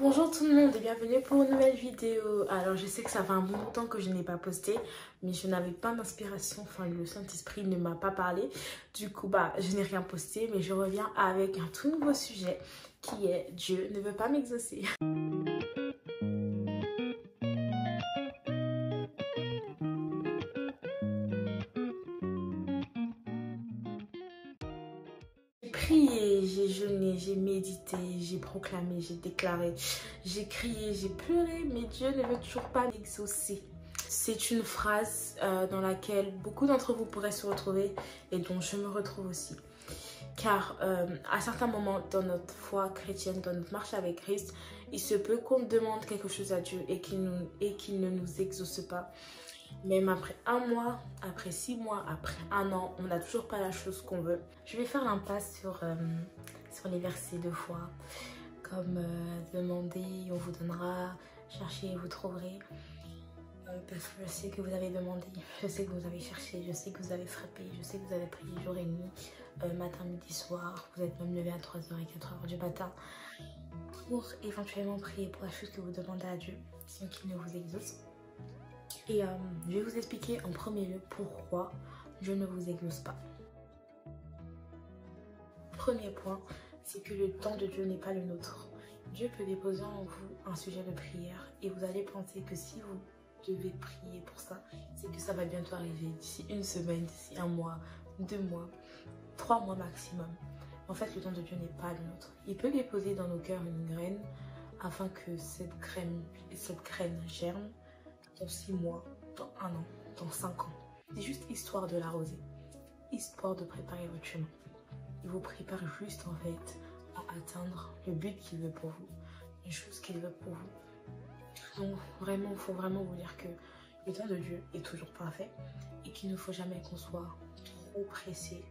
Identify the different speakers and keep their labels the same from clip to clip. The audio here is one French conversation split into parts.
Speaker 1: Bonjour tout le monde et bienvenue pour une nouvelle vidéo. Alors je sais que ça fait un bon temps que je n'ai pas posté, mais je n'avais pas d'inspiration, enfin le Saint-Esprit ne m'a pas parlé. Du coup je n'ai rien posté, mais je reviens avec un tout nouveau sujet qui est Dieu ne veut pas m'exaucer. J'ai prié, j'ai jeûné, j'ai médité, j'ai proclamé, j'ai déclaré, j'ai crié, j'ai pleuré, mais Dieu ne veut toujours pas m'exaucer. C'est une phrase dans laquelle beaucoup d'entre vous pourraient se retrouver et dont je me retrouve aussi. Car à certains moments dans notre foi chrétienne, dans notre marche avec Christ, il se peut qu'on demande quelque chose à Dieu et qu'il ne nous exauce pas. Même après 1 mois, après 6 mois, après 1 an, on n'a toujours pas la chose qu'on veut. Je vais faire l'impasse sur les versets de foi, comme demandez, on vous donnera, cherchez et vous trouverez. Parce que je sais que vous avez demandé, je sais que vous avez cherché, je sais que vous avez frappé, je sais que vous avez prié jour et nuit, matin, midi, soir. Vous êtes même levé à 3h et 4h du matin pour éventuellement prier pour la chose que vous demandez à Dieu, sans qu'il ne vous exauce. Et je vais vous expliquer en premier lieu pourquoi je ne vous exauce pas. Premier point, c'est que le temps de Dieu n'est pas le nôtre. Dieu peut déposer en vous un sujet de prière et vous allez penser que si vous devez prier pour ça, c'est que ça va bientôt arriver d'ici 1 semaine, d'ici 1 mois, 2 mois, 3 mois maximum. En fait, le temps de Dieu n'est pas le nôtre. Il peut déposer dans nos cœurs une graine afin que cette graine germe dans 6 mois, dans 1 an, dans 5 ans. C'est juste histoire de l'arroser, histoire de préparer votre chemin. Il vous prépare juste en fait à atteindre le but qu'il veut pour vous, les choses qu'il veut pour vous. Donc vraiment, il faut vraiment vous dire que le temps de Dieu est toujours parfait et qu'il ne faut jamais qu'on soit trop pressé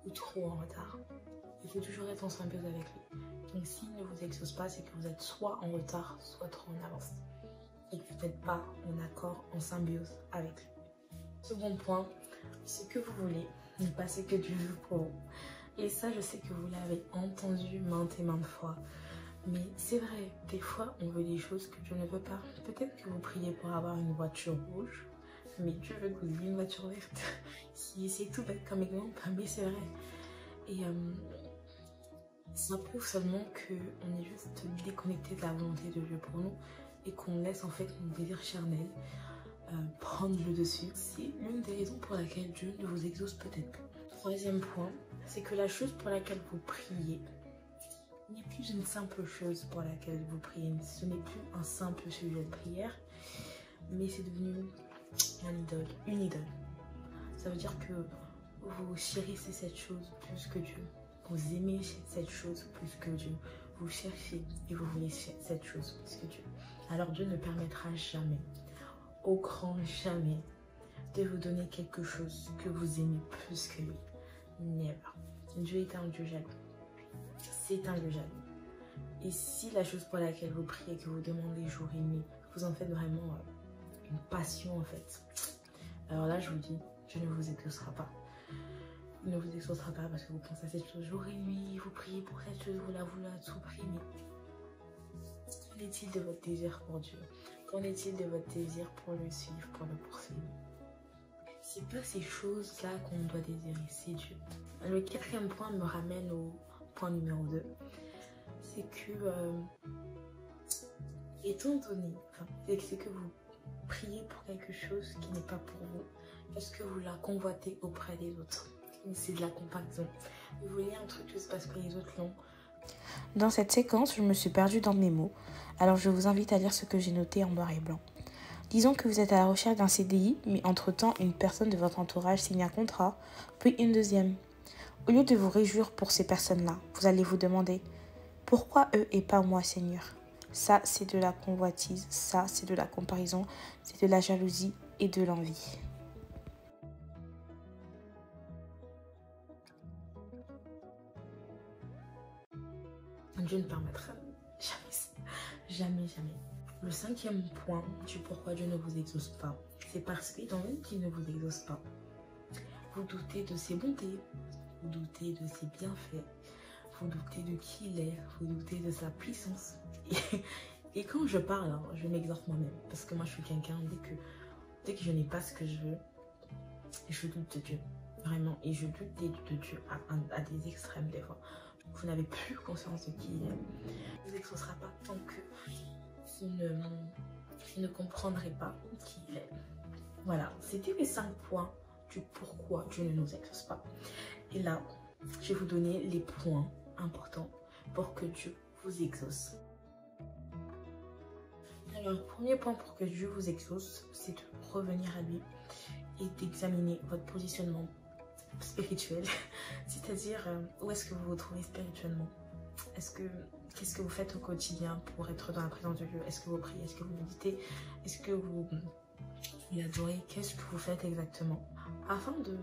Speaker 1: ou trop en retard. Il faut toujours être en symbiose avec lui. Donc s'il ne vous exauce pas, c'est que vous êtes soit en retard, soit trop en avance. Et que vous n'êtes pas en accord, en symbiose avec lui. Second point, ce que vous voulez n'est pas ce que Dieu veut pour vous. Et ça, je sais que vous l'avez entendu maintes et maintes fois. Mais c'est vrai, des fois, on veut des choses que Dieu ne veut pas. Peut-être que vous priez pour avoir une voiture rouge, mais Dieu veut que vous ayez une voiture verte. C'est tout bête comme exemple, mais c'est vrai. Et ça prouve seulement qu'on est juste déconnecté de la volonté de Dieu pour nous et qu'on laisse en fait nos désirs charnels prendre le dessus. C'est l'une des raisons pour laquelle Dieu ne vous exauce peut-être pas. Troisième point, c'est que la chose pour laquelle vous priez n'est plus une simple chose pour laquelle vous priez. Ce n'est plus un simple sujet de prière, mais c'est devenu une idole. Ça veut dire que vous chérissez cette chose plus que Dieu. Vous aimez cette chose plus que Dieu. Vous cherchez et vous voulez cette chose plus que Dieu. Alors Dieu ne permettra jamais, au grand jamais, de vous donner quelque chose que vous aimez plus que lui. Never. Dieu est un Dieu jaloux. C'est un Dieu jaloux. Et si la chose pour laquelle vous priez, que vous demandez jour et nuit, vous en faites vraiment une passion en fait, alors là je vous dis, Dieu ne vous exaucera pas. Il ne vous exaucera pas parce que vous pensez à cette chose jour et nuit, vous priez pour cette chose, vous la voulez à tout prix. Mais qu'en est-il de votre désir pour Dieu? Qu'en est-il de votre désir pour le suivre, pour le poursuivre? C'est pas ces choses-là qu'on doit désirer, c'est Dieu. Le 4e point me ramène au point numéro 2. C'est que, étant donné, c'est que vous priez pour quelque chose qui n'est pas pour vous, parce que vous la convoitez auprès des autres. C'est de la comparaison. Vous voulez un truc juste parce que les autres l'ont.
Speaker 2: Dans cette séquence, je me suis perdue dans mes mots. Alors je vous invite à lire ce que j'ai noté en noir et blanc. Disons que vous êtes à la recherche d'un CDI, mais entre-temps, une personne de votre entourage signe un contrat, puis une deuxième. Au lieu de vous réjouir pour ces personnes-là, vous allez vous demander « Pourquoi eux et pas moi, Seigneur ?» Ça, c'est de la convoitise, ça, c'est de la comparaison, c'est de la jalousie et de l'envie.
Speaker 1: Dieu ne permettra jamais, jamais. Le 5e point du pourquoi Dieu ne vous exauce pas, c'est parce qu'étant donné qu'il ne vous exauce pas, vous doutez de ses bontés, vous doutez de ses bienfaits, vous doutez de qui il est, vous doutez de sa puissance. Et quand je parle, hein, je m'exhorte moi-même. Parce que moi, je suis quelqu'un, dès que je n'ai pas ce que je veux, je doute de Dieu. Vraiment. Et je doute de Dieu à des extrêmes des fois. Vous n'avez plus conscience de qui il est. Il ne vous exaucera pas tant que vous ne comprendrez pas qui il est. Voilà. C'était les 5 points du pourquoi Dieu ne nous exauce pas. Et là, je vais vous donner les points importants pour que Dieu vous exauce. Alors, le premier point pour que Dieu vous exauce, c'est de revenir à lui et d'examiner votre positionnement spirituel. C'est-à-dire, où est-ce que vous vous trouvez spirituellement? Qu'est-ce que vous faites au quotidien pour être dans la présence de Dieu? Est-ce que vous priez? Est-ce que vous méditez? Est-ce que vous adorez? Qu'est-ce que vous faites exactement? Afin de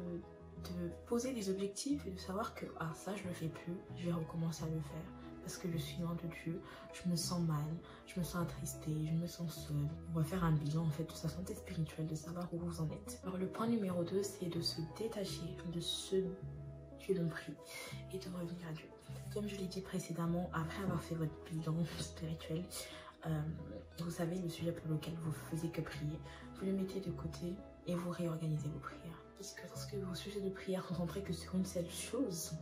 Speaker 1: poser des objectifs et de savoir que ça je le fais plus, je vais recommencer à le faire parce que je suis loin de Dieu, je me sens mal, je me sens attristée, je me sens seule. On va faire un bilan en fait de sa santé spirituelle, de savoir où vous en êtes. Alors le point numéro 2, c'est de se détacher de ce que l'on prie et de revenir à Dieu. Comme je l'ai dit précédemment, après avoir fait votre bilan spirituel, vous savez le sujet pour lequel vous faisiez que prier, vous le mettez de côté et vous réorganisez vos prières. Parce que lorsque vos sujets de prière sont centrés que sur une seule chose,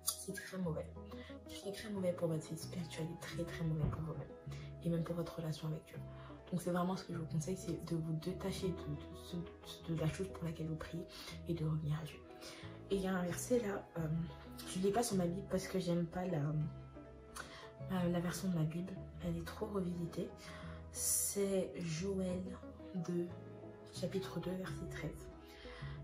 Speaker 1: c'est très mauvais. C'est très mauvais pour votre vie spirituelle et très mauvais pour vous-même. Et même pour votre relation avec Dieu. Donc c'est vraiment ce que je vous conseille, c'est de vous détacher de la chose pour laquelle vous priez et de revenir à Dieu. Et il y a un verset là, je ne l'ai pas sur ma Bible parce que j'aime pas la version de ma Bible. Elle est trop revisitée. C'est Joël 2, chapitre 2, verset 13.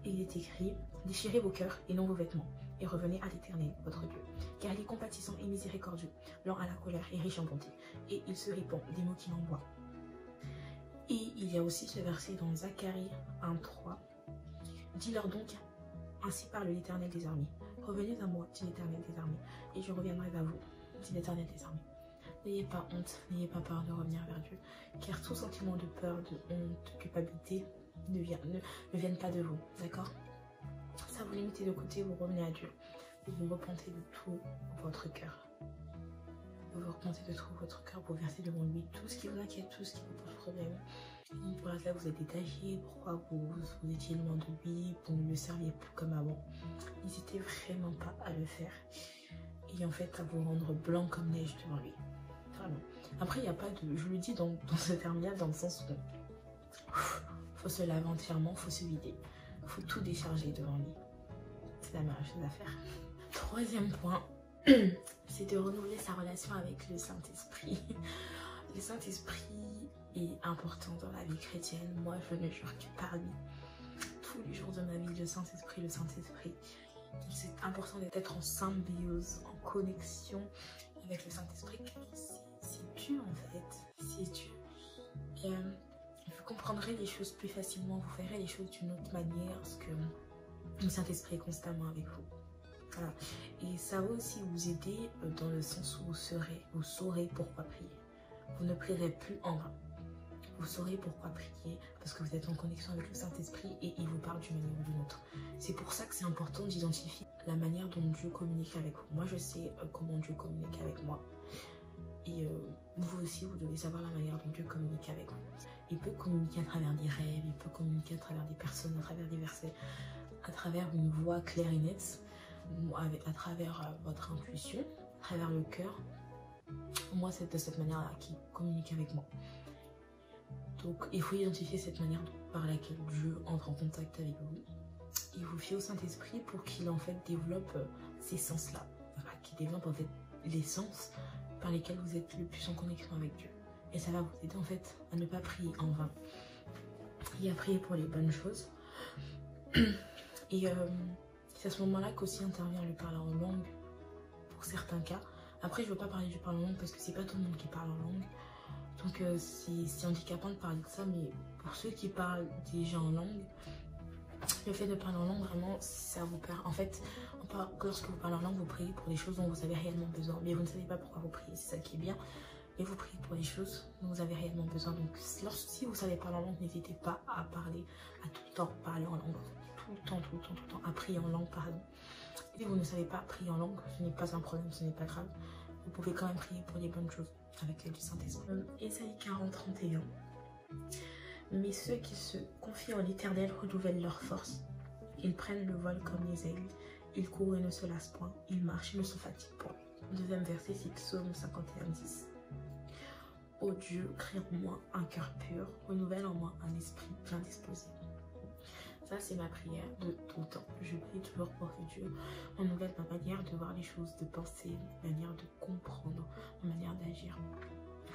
Speaker 1: Il est écrit « Déchirez vos cœurs et non vos vêtements, et revenez à l'Éternel, votre Dieu. Car il est compatissant et miséricordieux, lent à la colère et riche en bonté, et il se répand des mots qu'il envoie. » Et il y a aussi ce verset dans Zacharie 1,3. « Dis-leur donc, ainsi parle l'Éternel des armées. Revenez à moi, dit l'Éternel des armées, et je reviendrai vers vous, dit l'Éternel des armées. » N'ayez pas honte, n'ayez pas peur de revenir vers Dieu, car tout sentiment de peur, de honte, de culpabilité ne viennent pas de vous, d'accord? Ça, vous les mettez de côté, vous revenez à Dieu, vous vous repentez de tout votre cœur. Vous vous repentez de tout votre cœur pour verser devant lui tout ce qui vous inquiète, tout ce qui vous pose problème. Et pour cela, vous êtes détaché, pourquoi vous étiez loin de lui, vous ne le serviez plus comme avant. N'hésitez vraiment pas à le faire. Et en fait, à vous rendre blanc comme neige devant lui. Vraiment. Après, il n'y a pas de... Je le dis dans ce terme-là, dans le sens où faut se laver entièrement, faut se vider. Faut tout décharger devant lui. C'est la meilleure chose à faire. Troisième point, c'est de renouveler sa relation avec le Saint-Esprit. Le Saint-Esprit est important dans la vie chrétienne. Moi, je ne jure que par lui. Tous les jours de ma vie, le Saint-Esprit, le Saint-Esprit. C'est important d'être en symbiose, en connexion avec le Saint-Esprit. C'est Dieu en fait. C'est Dieu. Et, vous comprendrez les choses plus facilement, vous ferez les choses d'une autre manière parce que le Saint-Esprit est constamment avec vous. Voilà. Et ça va aussi vous aider dans le sens où vous saurez pourquoi prier. Vous ne prierez plus en vain. Vous saurez pourquoi prier parce que vous êtes en connexion avec le Saint-Esprit et il vous parle d'une manière ou d'une autre. C'est pour ça que c'est important d'identifier la manière dont Dieu communique avec vous. Moi, je sais comment Dieu communique avec moi. Et vous aussi, vous devez savoir la manière dont Dieu communique avec vous. Il peut communiquer à travers des rêves, il peut communiquer à travers des personnes, à travers des versets, à travers une voix claire et nette, à travers votre intuition, à travers le cœur. Moi, c'est de cette manière-là qu'il communique avec moi. Donc, il faut identifier cette manière par laquelle Dieu entre en contact avec vous. Il vous fie au Saint-Esprit pour qu'il en fait développe ces sens-là, voilà, qu'il développe en fait les sens par lesquels vous êtes le plus en connexion avec Dieu. Et ça va vous aider en fait à ne pas prier en vain et à prier pour les bonnes choses. Et c'est à ce moment-là qu'aussi intervient le parler en langue pour certains cas. Après, je ne veux pas parler du parler en langue parce que c'est pas tout le monde qui parle en langue. Donc c'est handicapant de parler de ça, mais pour ceux qui parlent déjà en langue, le fait de parler en langue, vraiment, ça vous perd. En fait, lorsque vous parlez en langue, vous priez pour des choses dont vous avez réellement besoin. Mais vous ne savez pas pourquoi vous priez, c'est ça qui est bien. Et vous priez pour des choses dont vous avez réellement besoin. Donc si vous savez parler en langue, n'hésitez pas à parler, à tout le temps parler en langue. Tout le temps, à prier en langue, pardon. Et si vous ne savez pas prier en langue, ce n'est pas un problème, ce n'est pas grave. Vous pouvez quand même prier pour les bonnes choses. avec l'aide du Saint-Esprit. Ésaïe 40, 31. Mais ceux qui se confient en l'Éternel renouvellent leur force. Ils prennent le vol comme les aigles. Ils courent et ne se lassent point. Ils marchent et ne se fatiguent point. Deuxième verset, c'est Psaume 51, 10. Ô Dieu, crée en moi un cœur pur, renouvelle en moi un esprit bien disposé. Ça, c'est ma prière de tout le temps. Je prie toujours pour que Dieu renouvelle ma manière de voir les choses, de penser, ma manière de comprendre, ma manière d'agir.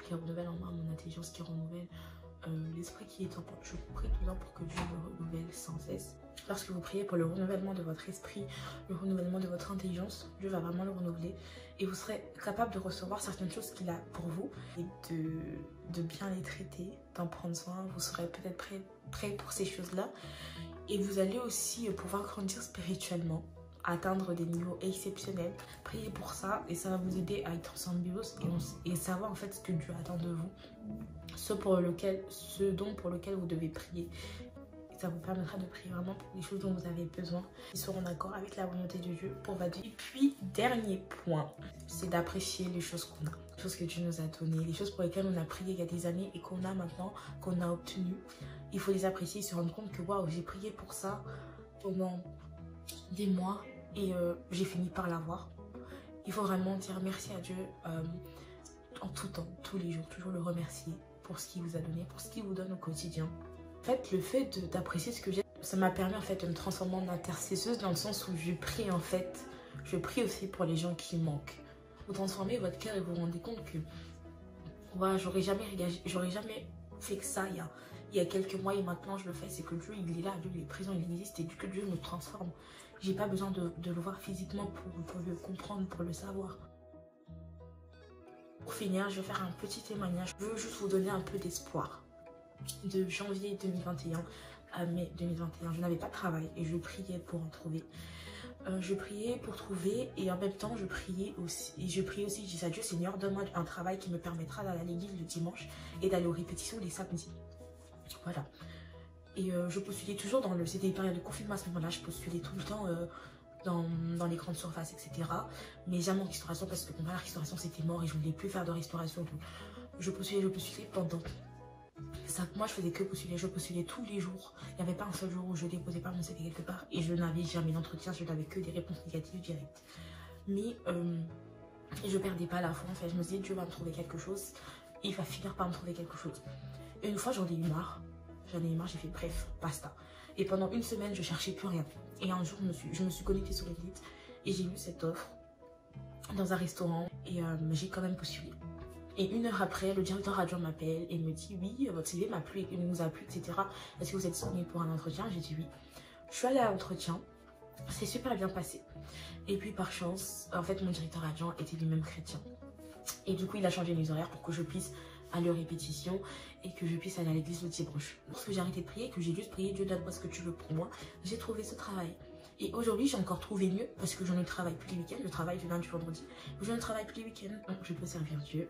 Speaker 1: Qui renouvelle en moi mon intelligence, qui renouvelle l'esprit qui est en moi. Je prie tout le temps pour que Dieu me renouvelle sans cesse. Lorsque vous priez pour le renouvellement de votre esprit, le renouvellement de votre intelligence, Dieu va vraiment le renouveler et vous serez capable de recevoir certaines choses qu'il a pour vous et de bien les traiter, d'en prendre soin. Vous serez peut-être prêt pour ces choses-là et vous allez aussi pouvoir grandir spirituellement, atteindre des niveaux exceptionnels. Priez pour ça et ça va vous aider à être en bios et savoir en fait ce que Dieu attend de vous, ce dont pour lequel vous devez prier. Ça vous permettra de prier vraiment pour les choses dont vous avez besoin. Ils seront d'accord avec la volonté de Dieu pour votre vie. Et puis, dernier point, c'est d'apprécier les choses qu'on a. Les choses que Dieu nous a données, les choses pour lesquelles on a prié il y a des années et qu'on a maintenant, qu'on a obtenues. Il faut les apprécier et se rendre compte que waouh, j'ai prié pour ça pendant des mois et j'ai fini par l'avoir. Il faut vraiment dire merci à Dieu en tout temps, tous les jours, toujours le remercier pour ce qu'il vous a donné, pour ce qu'il vous donne au quotidien. En fait, le fait d'apprécier ce que j'ai, ça m'a permis en fait de me transformer en intercesseuse dans le sens où je prie en fait, je prie aussi pour les gens qui manquent. Vous transformez votre cœur et vous vous rendez compte que voilà, j'aurais jamais fait que ça il y a quelques mois et maintenant je le fais. C'est que Dieu il est là, Dieu il est présent, il existe et que Dieu me transforme. J'ai pas besoin de le voir physiquement pour le comprendre, pour le savoir. Pour finir, je vais faire un petit témoignage. Je veux juste vous donner un peu d'espoir. De janvier 2021 à mai 2021, je n'avais pas de travail et je priais pour en trouver. Je priais pour trouver et en même temps je priais aussi. Et je priais aussi, je disais à Dieu, Seigneur, donne-moi un travail qui me permettra d'aller à l'église le dimanche et d'aller aux répétitions les samedis. Voilà. Et je postulais toujours c'était une période de confinement à ce moment-là, je postulais tout le temps dans les grandes surfaces, etc. Mais jamais en restauration parce que pour moi la restauration c'était mort et je ne voulais plus faire de restauration. Donc je postulais pendant 5 mois, je faisais que postuler, je postulais tous les jours. Il n'y avait pas un seul jour où je déposais pas mon CV quelque part et je n'avais jamais d'entretien, je n'avais que des réponses négatives directes. Mais je perdais pas la foi en fait, je me disais Dieu va me trouver quelque chose, il va finir par me trouver quelque chose. Et une fois j'en ai eu marre, j'ai fait bref, basta. Et pendant une semaine je cherchais plus rien. Et un jour je me suis connectée sur Reddit et j'ai vu cette offre dans un restaurant et j'ai quand même postulé. Et 1 heure après, le directeur adjoint m'appelle et me dit oui, votre CV m'a plu, il nous a plu, etc. Est-ce que vous êtes disponible pour un entretien? J'ai dit oui. Je suis allée à l'entretien, c'est super bien passé. Et puis par chance, en fait mon directeur adjoint était lui-même chrétien. Et du coup il a changé mes horaires pour que je puisse aller aux répétitions et que je puisse aller à l'église le dimanche. Lorsque j'ai arrêté de prier, que j'ai juste prié Dieu donne-moi ce que tu veux pour moi, j'ai trouvé ce travail. Et aujourd'hui, j'ai encore trouvé mieux parce que je ne travaille plus les week-ends, je travaille du lundi au vendredi. Je ne travaille plus les week-ends, donc je peux servir Dieu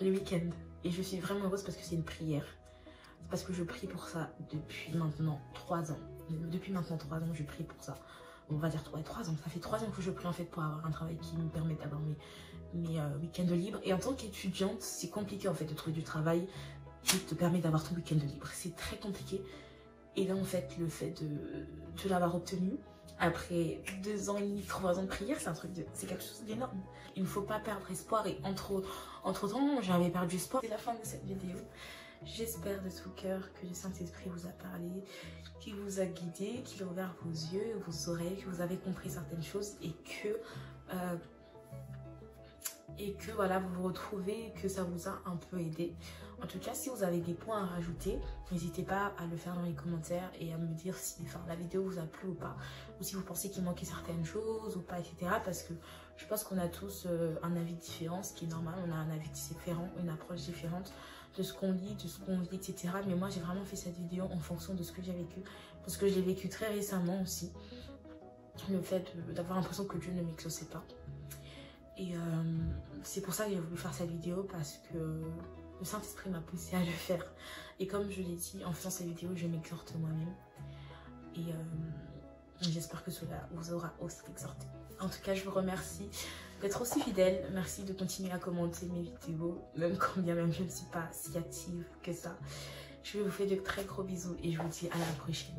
Speaker 1: les week-ends. Et je suis vraiment heureuse parce que c'est une prière. C'est parce que je prie pour ça depuis maintenant 3 ans. Depuis maintenant 3 ans, je prie pour ça. On va dire 3 ans. Ça fait 3 ans que je prie en fait pour avoir un travail qui me permet d'avoir mes week-ends libres. Et en tant qu'étudiante, c'est compliqué en fait de trouver du travail qui te permet d'avoir ton week-end libre. C'est très compliqué. Et là en fait, le fait de l'avoir obtenu, après 2 ans et demi, 3 ans de prière, c'est quelque chose d'énorme. Il ne faut pas perdre espoir et entre temps, j'avais perdu espoir. C'est la fin de cette vidéo. J'espère de tout cœur que le Saint-Esprit vous a parlé, qu'il vous a guidé, qu'il a ouvert vos yeux, vos oreilles, que vous avez compris certaines choses et que voilà, vous vous retrouvez, que ça vous a un peu aidé. En tout cas, si vous avez des points à rajouter, n'hésitez pas à le faire dans les commentaires et à me dire si la vidéo vous a plu ou pas, ou si vous pensez qu'il manquait certaines choses ou pas, etc. Parce que je pense qu'on a tous un avis différent, ce qui est normal, on a un avis différent, une approche différente de ce qu'on lit, de ce qu'on vit, etc. Mais moi, j'ai vraiment fait cette vidéo en fonction de ce que j'ai vécu, parce que je l'ai vécu très récemment aussi. Le fait d'avoir l'impression que Dieu ne m'exauçait pas. Et c'est pour ça que j'ai voulu faire cette vidéo, parce que le Saint-Esprit m'a poussé à le faire. Et comme je l'ai dit, en faisant cette vidéo, je m'exhorte moi-même. Et j'espère que cela vous aura aussi exhorté. En tout cas, je vous remercie d'être aussi fidèle. Merci de continuer à commenter mes vidéos, même quand bien même je ne suis pas si active que ça. Je vous fais de très gros bisous et je vous dis à la prochaine.